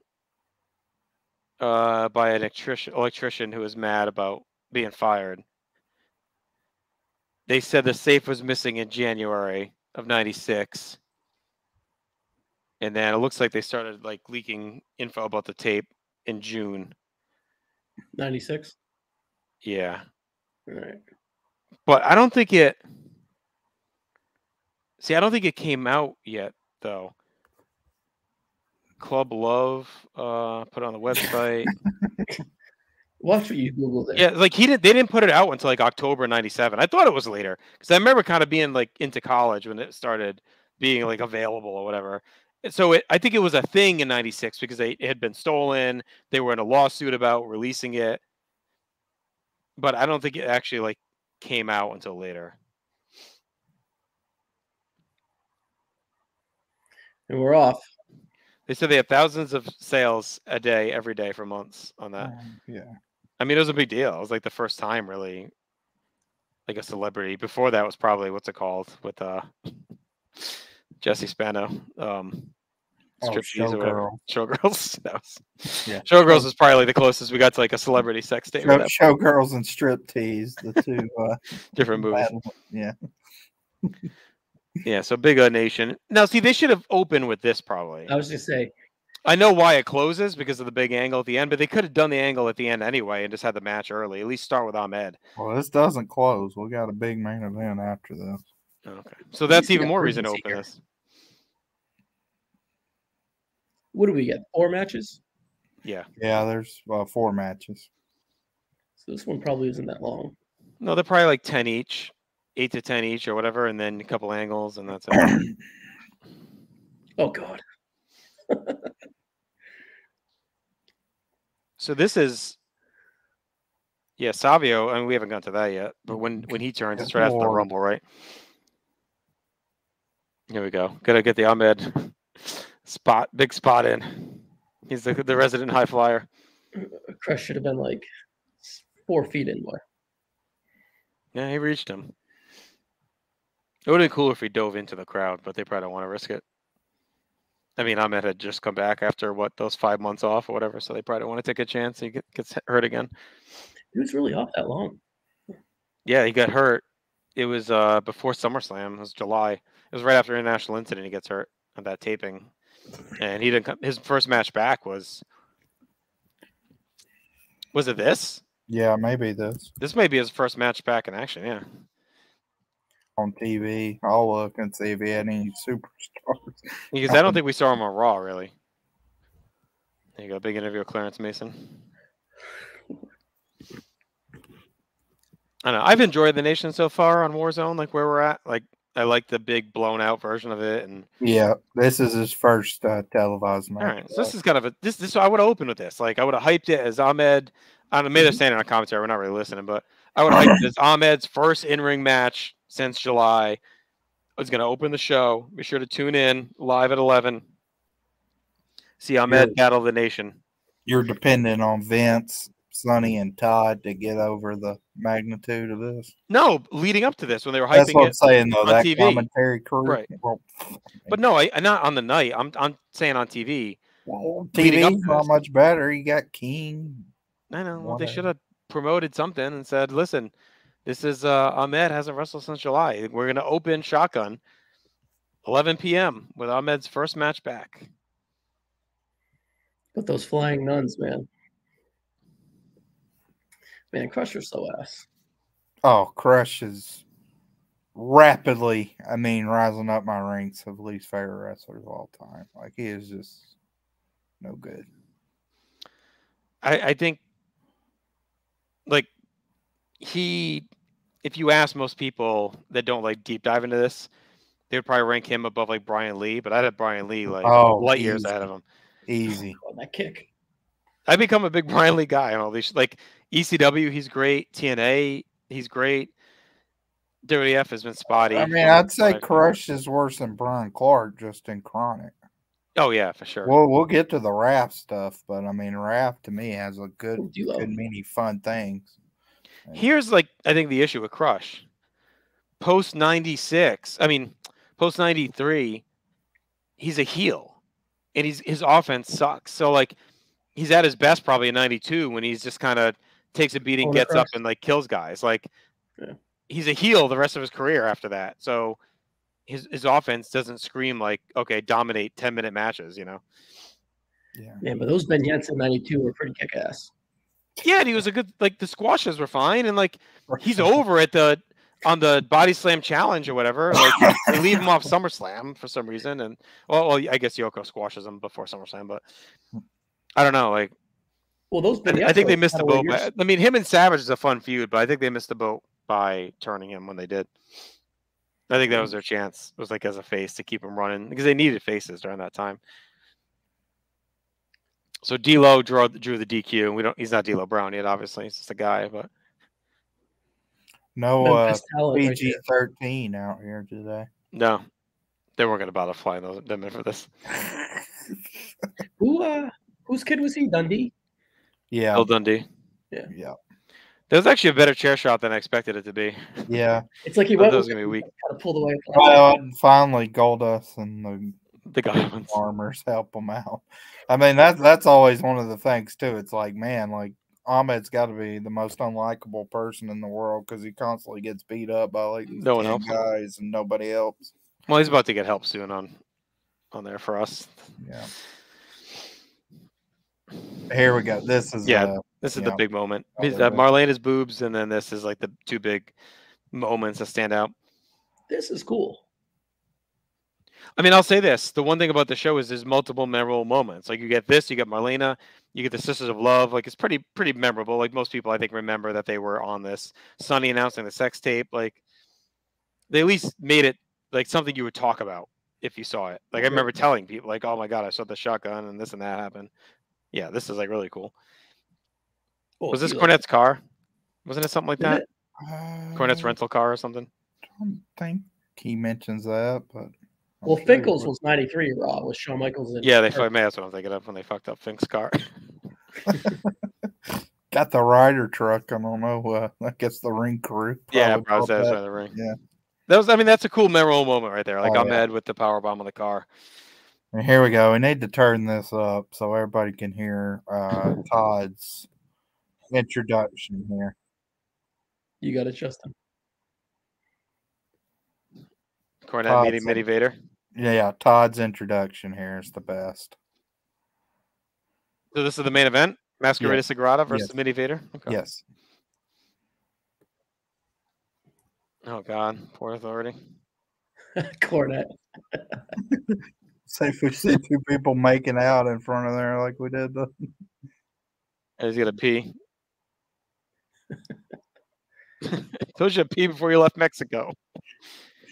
by an electrician who was mad about being fired. They said the safe was missing in January of '96. And then it looks like they started like leaking info about the tape in June. 96? Yeah. All right. But I don't think it came out yet though. Club Love put it on the website. Watch what you Googled it. Yeah, like they didn't put it out until like October '97. I thought it was later because I remember kind of being like into college when it started being like available or whatever. So I think it was a thing in '96 because it had been stolen. They were in a lawsuit about releasing it, but I don't think it actually like came out until later. And we're off. They said they had thousands of sales a day, every day for months on that. Yeah. I mean, it was a big deal. It was like the first time, really. like a celebrity. Before that was probably what's it called with Jesse Spano. Striptease or whatever. Showgirls. That was Showgirls was probably the closest we got to like a celebrity sex tape. Showgirls and Striptease, the two different movies. Yeah. Yeah, so Big Nation. Now, see, they should have opened with this probably. I was just say, I know why it closes because of the big angle at the end, but they could have done the angle at the end anyway and just had the match early. At least start with Ahmed. Well, this doesn't close. We got a big main event after this. Okay, so that's even more reason to open this. What do we get? 4 matches? Yeah. Yeah, there's 4 matches. So this one probably isn't that long. No, they're probably like 10 each, 8 to 10 each or whatever, and then a couple angles, and that's it. Oh, God. So this is, Savio, and we haven't gotten to that yet, but when he turns, it's right after the Rumble, right? Here we go. Gotta get the Ahmed big spot in. He's the resident high flyer. Crush should have been like 4 feet in, boy. Yeah, he reached him. It would have been cooler if he dove into the crowd, but they probably don't want to risk it. I mean, Ahmed had just come back after those 5 months off or whatever, so they probably don't want to take a chance. He gets hurt again. He was really off that long. Yeah, he got hurt. It was before SummerSlam. It was July. It was right after International Incident. He gets hurt at that taping, and he didn't come. His first match back was it this? Yeah, maybe this. This may be his first match back in action. Yeah. On TV, I'll look and see if he had any superstars. Because I don't think we saw him on Raw, really. There you go. Big interview with Clarence Mason. I don't know. I've enjoyed the Nation so far on Warzone, like where we're at. Like, I like the big blown out version of it. And yeah, this is his first televised match. All right. So this is kind of this I would have opened with this. Like, I would have hyped it as Ahmed. I may have standing on commentary. We're not really listening, but I would have hyped it as Ahmed's first in-ring match since July. I was going to open the show. Be sure to tune in live at 11. See Ahmed battle the Nation. You're dependent on Vince, Sonny, and Todd to get over the magnitude of this. No, leading up to this when they were hyping That's what I'm saying, though. On that TV. Commentary crew, right? Well, but no, I not on the night. I'm saying on TV. Well, TV's not much better. You got King. I know. Well, they should have promoted something and said, "Listen, this is Ahmed hasn't wrestled since July. We're going to open Shotgun 11 p.m. with Ahmed's first match back." But those flying nuns, man. Man, Crusher's so ass. Oh, Crush is rapidly, rising up my ranks of least favorite wrestlers of all time. Like, he is just no good. I think, like, if you ask most people that don't like deep dive into this, they would probably rank him above like Brian Lee, but I'd have Brian Lee like light years ahead of him. Easy. On that kick. I become a big Brian Lee guy on all these. Like ECW, he's great. TNA, he's great. WWF has been spotty. I'd say Crush is worse than Brian Clark just in Chronic. Oh yeah, for sure. Well, we'll get to the Raph stuff, but Raph to me has a good many fun things. Here's I think the issue with Crush. Post 96, post 93, he's a heel, and his offense sucks. So he's at his best probably in 92 when he's just kind of takes a beating, gets up and kills guys. He's a heel the rest of his career after that. So his offense doesn't scream okay, dominate 10-minute matches, Yeah, but those vignettes in 92 were pretty kick-ass. Yeah, and he was a good the squashes were fine, and he's over on the body slam challenge or whatever. They leave him off SummerSlam for some reason, and well, I guess Yoko squashes him before SummerSlam, but I don't know. Well, those I think they missed the boat. Him and Savage is a fun feud, but I think they missed the boat by turning him when they did. I think that was their chance. It was as a face to keep him running because they needed faces during that time. So D'Lo drew the DQ, and he's not D'Lo Brown yet. Obviously, he's just a guy, but no PG-13 out here today. No, they weren't going to bother flying them in for this. Whose kid was he? Dundee. Yeah, Bill Dundee. Yeah. That was actually a better chair shot than I expected it to be. Yeah. It's like he I went thought it was with gonna be weak. kind of pulled away. Well, and finally, Goldust and The Godwins. farmers help them out. I mean, that's always one of the things too. It's like, man, like Ahmed's got to be the most unlikable person in the world because he constantly gets beat up by like these No one 10 helps him. guys and nobody helps. Well, he's about to get help soon on there for us. Yeah. Here we go. This is this is the big moment. I love it. Marlena's boobs, and then this is like the two big moments that stand out. This is cool. I mean, I'll say this: the one thing about the show is there's multiple memorable moments. Like you get this, you get Marlena, you get the Sisters of Love. Like it's pretty memorable. Like most people, I think, remember that they were on this. Sonny announcing the sex tape. Like they at least made it like something you would talk about if you saw it. Like I remember telling people, like, "Oh my god, I saw the shotgun and this and that happened." Yeah, this is like really cool. Was this Cornette's car? Wasn't it something like that? Cornette's rental car or something? I don't think he mentions that, but well, Finkel's was 93, Rob, with Shawn Michaels. Yeah, that's what I'm thinking of when they fucked up Fink's car. Got the rider truck. I don't know. I guess the ring crew. Yeah, probably that was the ring. Yeah, that was. I mean, that's a cool memorable moment right there. Like Ahmed with the power bomb on the car. And here we go. We need to turn this up so everybody can hear Todd's introduction here. You got it, Justin. Cornette meeting Mini Vader. Yeah, Todd's introduction here is the best. So this is the main event? Masquerade Sagrada versus Mini Vader? Okay. Yes. Oh, God. Port Authority. Cornette. Say if we see two people making out in front of there like we did. He's going to pee. Told you to pee before you left Mexico.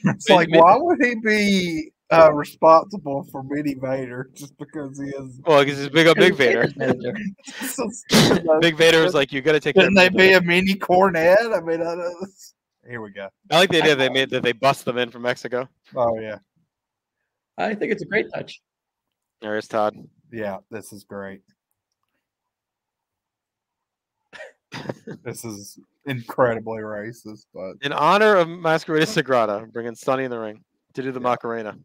It's like, why would he be responsible for Mini Vader just because he is? Well, because he's Big Vader. So Big Vader is like, you got to take care of Couldn't they be a mini Cornette? I mean, here we go. I like the idea they made that they bust them in from Mexico. Oh, yeah. I think it's a great touch. There's Todd. Yeah, this is great. This is incredibly racist, but in honor of Masquerade Sagrada, bringing Sonny in the ring to do the Macarena.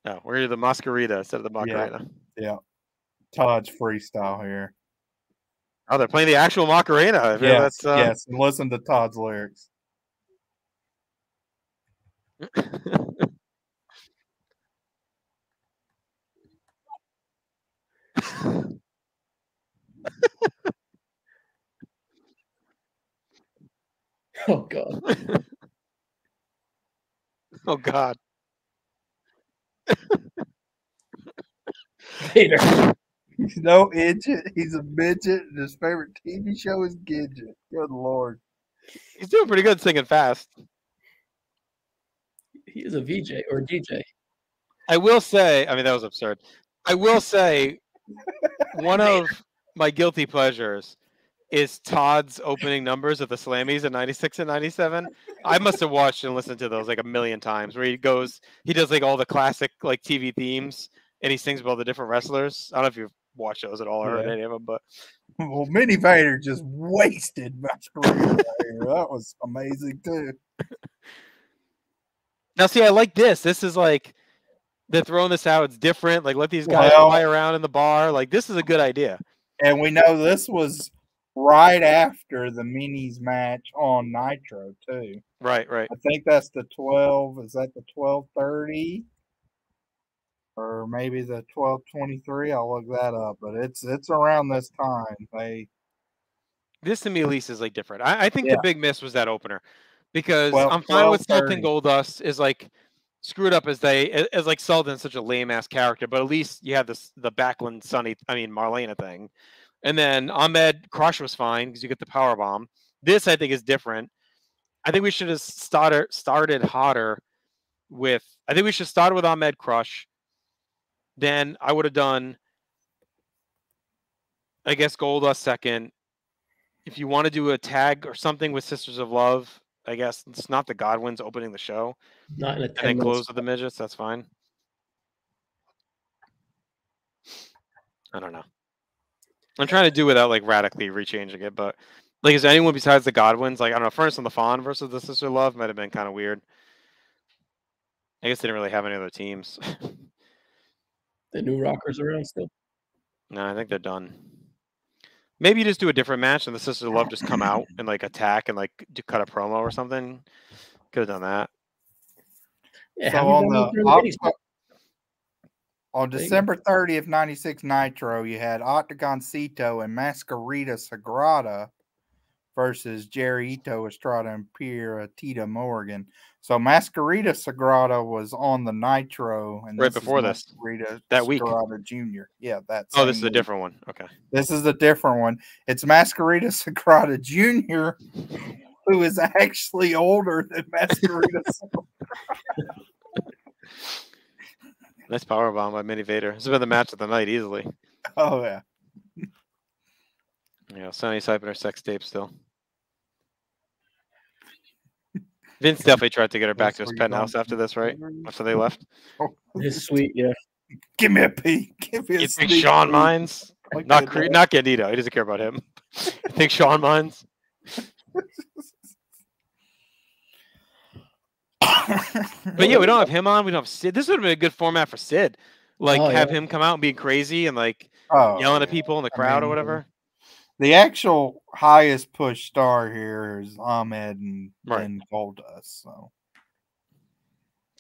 No, we're gonna do the Masquerita instead of the Macarena. Yeah. Todd's freestyle here. Oh, they're playing the actual Macarena. Yes, yes. And listen to Todd's lyrics. Oh, God. Oh, God. Vader. He's no idiot. He's a midget, and his favorite TV show is Gidget. Good Lord. He's doing pretty good singing fast. He is a VJ or a DJ. I will say, I mean, that was absurd. I will say, one of my guilty pleasures is Todd's opening numbers of the Slammies in 96 and 97. I must have watched and listened to those like a million times where he does like all the classic like TV themes and he sings about the different wrestlers. I don't know if you've watched those at all or heard any of them, but well, Mini Vader just wasted Masquerade. That was amazing too. Now, see, I like this. This is like they're throwing this out. It's different. Like, let these guys fly around in the bar. Like, this is a good idea. And we know this was right after the Minis match on Nitro too. Right. I think that's the 12. Is that the 12:30? Or maybe the 12:23. I'll look that up, but it's around this time. This to me at least is like different. I think the big miss was that opener because 12, I'm fine with 12:30. Sultan Goldust is like screwed up as like Sultan's such a lame ass character, but at least you had the Backlund Marlena thing, and then Ahmed Crush was fine because you get the power bomb. This I think is different. I think we should have started hotter with. I think we should start with Ahmed Crush. Then I would have done, I guess, Goldust second. If you want to do a tag or something with Sisters of Love, I guess it's not the Godwins opening the show. Not in a 10 and then close with the midgets. That's fine. I don't know. I'm trying to do without like radically rechanging it, but like, is there anyone besides the Godwins? Like, I don't know, Furnace on the Fawn versus the Sister Love might have been kind of weird. I guess they didn't really have any other teams. The New Rockers around still. No, I think they're done. Maybe you just do a different match and the Sister Love just come out and like attack and like cut a promo or something. Could have done that. Yeah, So on December 30th, 96 Nitro, you had Octagoncito and Mascarita Sagrada versus Jerry Ito, Estrada, and Pierre Tita Morgan. So Mascarita Sagrada was on the Nitro, and right before this, that week, Sagrada Jr. Yeah, that's. Oh, this is a different one. Okay, this is a different one. It's Mascarita Sagrada Jr., who is actually older than Mascarita Sagrada. Nice powerbomb by Mini Vader. This has been the match of the night easily. Oh yeah. Yeah, Sonny's hyping her sex tape still. Vince definitely tried to get her back to his penthouse after this, right? After they left. His suite, yeah. Give me a peek. Give me a You think Shawn minds? Not Candido. He doesn't care about him. You think Shawn minds? But yeah, we don't have him on. We don't have Sid. This would have been a good format for Sid. Like, have him come out and be crazy and like yelling at people in the crowd or whatever. The actual highest push star here is Ahmed and Goldust. So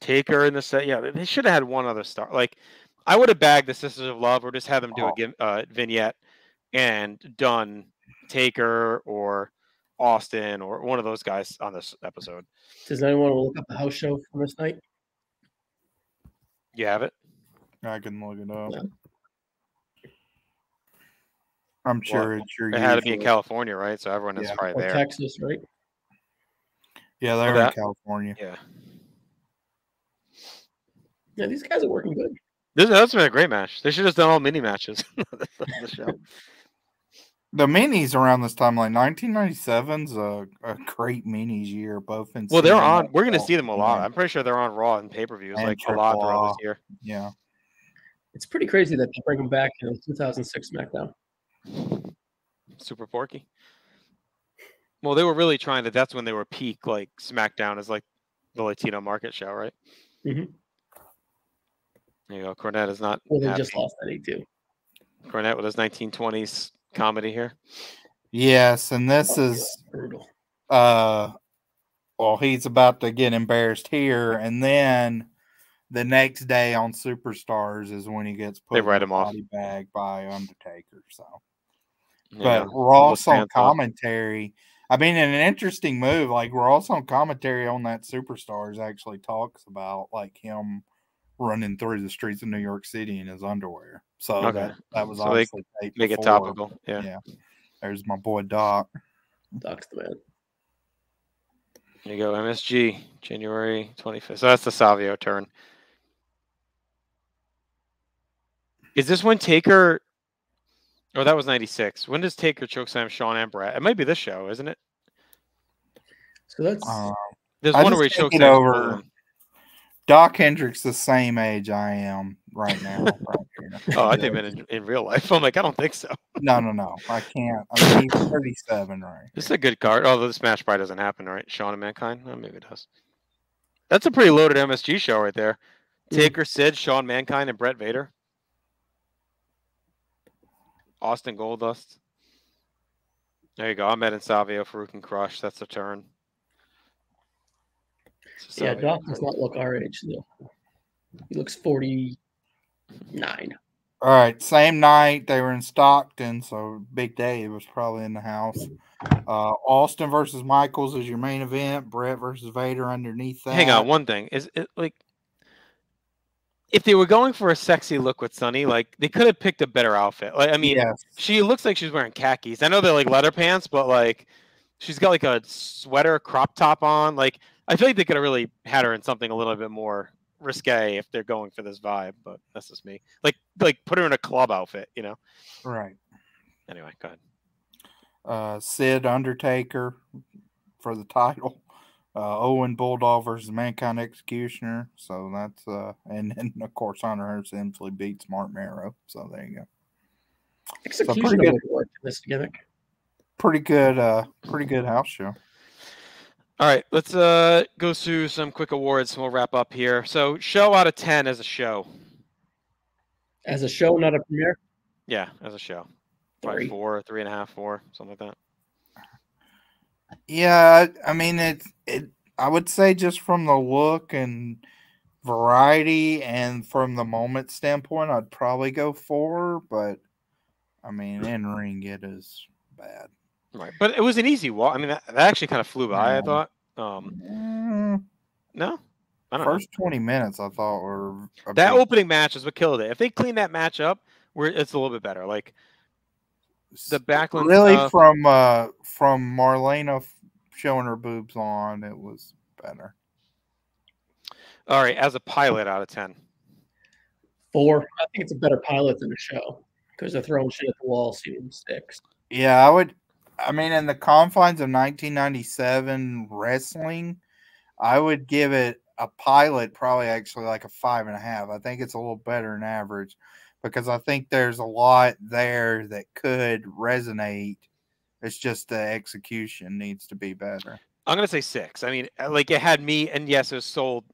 Taker in the set. Yeah, they should have had one other star. Like, I would have bagged the Sisters of Love or just had them do a vignette and done Taker or Austin or one of those guys on this episode. Does anyone want to look up the house show from this night? You have it? I can look it up. Yeah. I'm sure it's your. It had to be in California, right? So everyone is probably there. Texas, right? Yeah, they're in California. Yeah. Yeah, these guys are working good. That's been a great match. They should have done all mini matches on the show. The minis around this time, like 1997's a great minis year, both in. Well, they're on. We're going to see them a lot. I'm pretty sure they're on Raw and pay-per-views like a lot throughout this year. Yeah. It's pretty crazy that they bring them back in 2006 SmackDown. Super Porky. Well, they were really trying to. That's when they were peak, like SmackDown is like the Latino market show, right? Mm-hmm. There you go. Cornette is not. Well, they just lost that too. Cornette with his 1920s comedy here. Yes, and this is brutal. Well, he's about to get embarrassed here, and then the next day on Superstars is when he gets put in the body bag by Undertaker. So. Yeah, but Ross on commentary, I mean, an interesting move. Like Ross on commentary on that Superstars actually talks about like him running through the streets of New York City in his underwear. So that was obviously make it topical. Yeah. There's my boy Doc. Doc's the man. There you go, MSG, January 25th. So that's the Savio turn. Is this when Taker? Oh, that was 96. When does Taker chokeslam Shawn and Brett? It might be this show, isn't it? So that's there's one where he chokes over. Doc Hendricks the same age I am right now. I think in real life. I'm like, I don't think so. No. I can't. I mean, he's 37, right? This is a good card. Oh, this match probably doesn't happen, right? Shawn and Mankind? Oh, maybe it does. That's a pretty loaded MSG show right there. Taker, Sid, Shawn, Mankind, and Brett Vader. Austin Goldust. There you go. Ahmed and Savio, Farouk and Crush. That's the turn. So yeah, Doc does not look our age, though. He looks 49. All right. Same night, they were in Stockton, so Big Dave was probably in the house. Austin versus Michaels is your main event. Brett versus Vader underneath that. Hang on, one thing. Is it like... If they were going for a sexy look with Sunny, like they could have picked a better outfit. Like, I mean, she looks like she's wearing khakis. I know they're like leather pants, but like she's got like a sweater crop top on. Like I feel like they could have really had her in something a little bit more risque if they're going for this vibe. But that's just me. Like put her in a club outfit, you know? Right. Anyway, go ahead. Sid Undertaker for the title. Owen Bulldog versus Mankind Executioner. So that's and then of course Hunter Hearst simply beats Mark Marrow. So there you Execution would work in this gimmick. Pretty good house show. All right, let's go through some quick awards and we'll wrap up here. So, show out of 10 as a show. As a show, not a premiere? Yeah, as a show. Probably 4, 3.5, 4, something like that. Yeah, I mean I would say just from the look and variety and from the moment standpoint, I'd probably go 4, but I mean in ring it is bad. Right, but it was an easy walk. I mean, that actually kind of flew by. I thought. No, I don't First 20 minutes, I thought were that opening match is what killed it. If they clean that match up, it's a little bit better. Like the Backlund really stuff, from Marlena showing her boobs on, it was better. All right, as a pilot out of 10. 4. I think it's a better pilot than a show because they're throwing shit at the wall, seeing it sticks. Yeah, I would. I mean, in the confines of 1997 wrestling, I would give it a pilot probably actually like a 5.5. I think it's a little better than average because I think there's a lot there that could resonate. It's just the execution needs to be better. I'm gonna say 6. I mean, like it had me, and yes, it was sold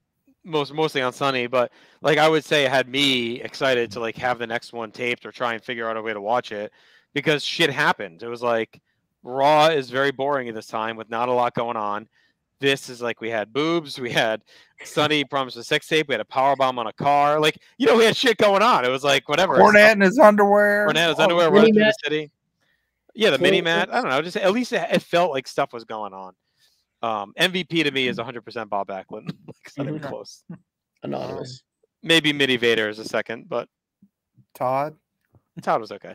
mostly on Sunny, but like I would say it had me excited to like have the next one taped or try and figure out a way to watch it because shit happened. It was like Raw is very boring at this time with not a lot going on. This is like we had boobs, we had Sunny promised a sex tape, we had a power bomb on a car, like we had shit going on. It was like whatever. Cornette in his underwear. Cornette in his underwear running through the city. Yeah, the mini mat. I don't know. Just at least it felt like stuff was going on. MVP to me is 100% Bob Backlund. It's not even close. Anonymous. Maybe Mini Vader is a second, but Todd was okay.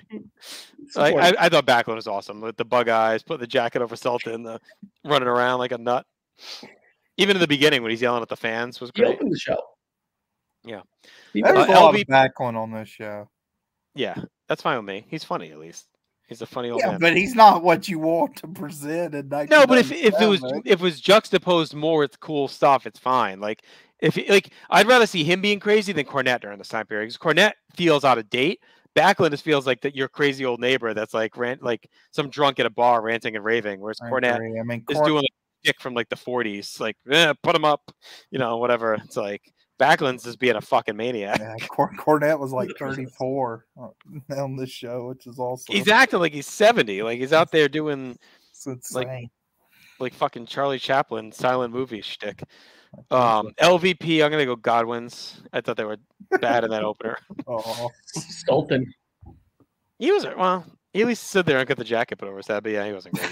I thought Backlund was awesome with the bug eyes, putting the jacket over Sultan, running around like a nut. Even in the beginning when he's yelling at the fans was great. He opened the show. Yeah. There was a lot of Backlund on this show. Yeah, that's fine with me. He's funny at least. He's a funny old man. But he's not what you want to present in 1997. No, but if it was juxtaposed more with cool stuff, it's fine. Like I'd rather see him being crazy than Cornette during this time period. Because Cornette feels out of date. Backlund just feels like that your crazy old neighbor that's like some drunk at a bar ranting and raving. Whereas Cornette is doing like dick from like the 40s, like put him up, whatever. It's like Backlund's just being a fucking maniac. Yeah, Cornette was like 34 on this show, which is also he's acting like he's 70. Like he's out there doing like fucking Charlie Chaplin silent movie shtick. LVP, I'm gonna go Godwin's. I thought they were bad in that opener. Oh, Sultan. He was he at least stood there and got the jacket put over his head, but yeah, he wasn't great.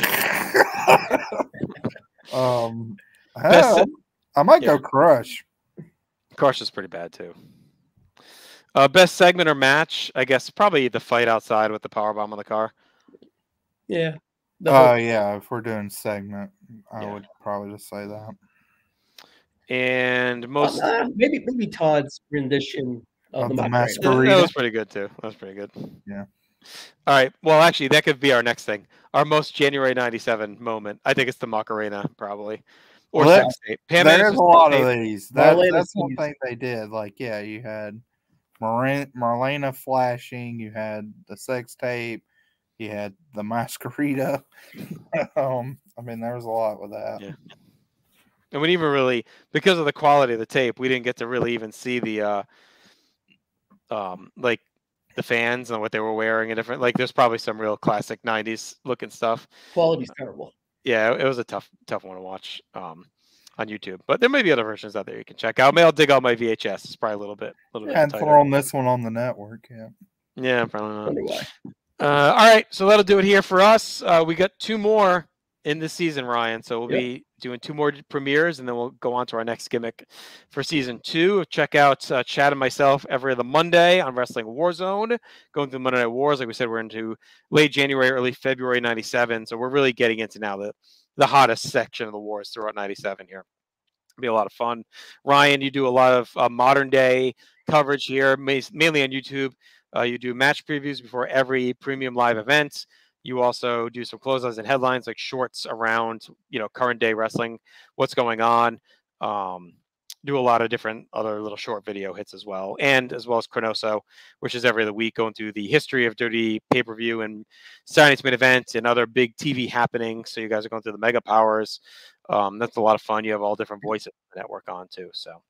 I might go Crush. Crush is pretty bad too. Best segment or match, I guess probably the fight outside with the powerbomb on the car. Yeah. Yeah, if we're doing segment, I would probably just say that. And most maybe Todd's rendition of the Masquerade. That was pretty good too. That was pretty good. Yeah. All right. Well, actually, that could be our next thing. Our most January '97 moment. I think it's the Macarena, probably. Or sex tape. There's a lot of these. That's one thing they did. Like, yeah, you had Marlena flashing. You had the sex tape. You had the Masquerita. I mean, there was a lot with that. Yeah. And we didn't even really, because of the quality of the tape, we didn't get to really even see the, like the fans and what they were wearing and different. Like, there's probably some real classic '90s looking stuff. Quality's terrible. Yeah, it was a tough one to watch on YouTube. But there may be other versions out there you can check out. Maybe I'll dig out my VHS. It's probably a little bit. And throw on this one on the network. Yeah. Yeah, probably not. All right, so that'll do it here for us. We got 2 more in this season, Ryan. So we'll be doing 2 more premieres, and then we'll go on to our next gimmick for season 2. Check out Chad and myself every other Monday on Wrestling Warzone, going through Monday Night Wars. Like we said, we're into late January, early February '97. So we're really getting into now the hottest section of the wars throughout '97 here. It'll be a lot of fun. Ryan, you do a lot of modern day coverage here, mainly on YouTube. You do match previews before every premium live event. You also do some closeouts and headlines, like shorts around, current day wrestling, what's going on. do a lot of different other little short video hits as well, and as well as Chronoso, which is every other week going through the history of WWE pay-per-view and Saturday's main event and other big TV happenings. So you guys are going through the Mega Powers. That's a lot of fun. You have all different voices of the network on too. So,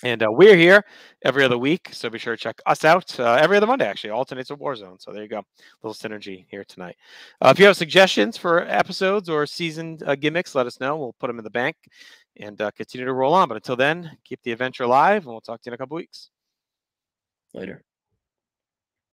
and we're here every other week, so be sure to check us out every other Monday. Actually, alternates with Warzone. So there you go, little synergy here tonight. If you have suggestions for episodes or season gimmicks, let us know. We'll put them in the bank and continue to roll on. But until then, keep the adventure alive, and we'll talk to you in a couple weeks. Later.